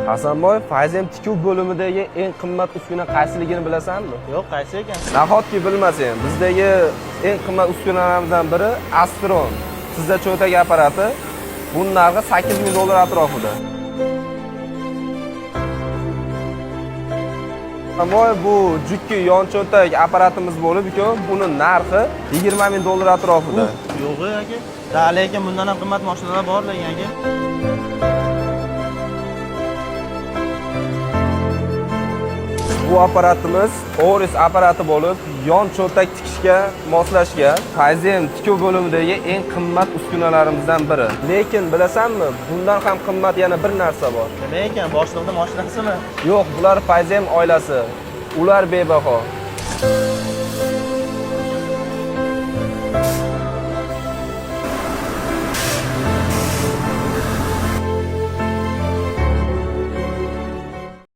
Hasanboy, Fayzem tikuv bo'limidagi eng qimmat uskuna qaysiligini bilasanmi? Yo'q, qaysi ekan? Nahotki bilmasang, bizdagi eng qimmat uskunalarimizdan biri Astron. Sizda cho'ntak apparati. Buning narxi $8000 atrofida. Hasanboy, bu jukki yon cho'ntak apparatimiz bo'lib-ku, buning narxi $20000 atrofida. Yo'q aka. Da lekin bundan ham qimmat mashinalar bor lekin aka. Bu apparatimiz Oris apparati bo'lib, yon cho'ntak tikishga moslashgan Fayzem tikuv bo'limidagi eng qimmat uskunalarimizdan biri. Lekin bilasanmi, bundan ham qimmat yana bir narsa bor. Nima ekan? Boshliqning mashinasimi? Yo'q, bular Fayzem oilasi. Ular bebaho.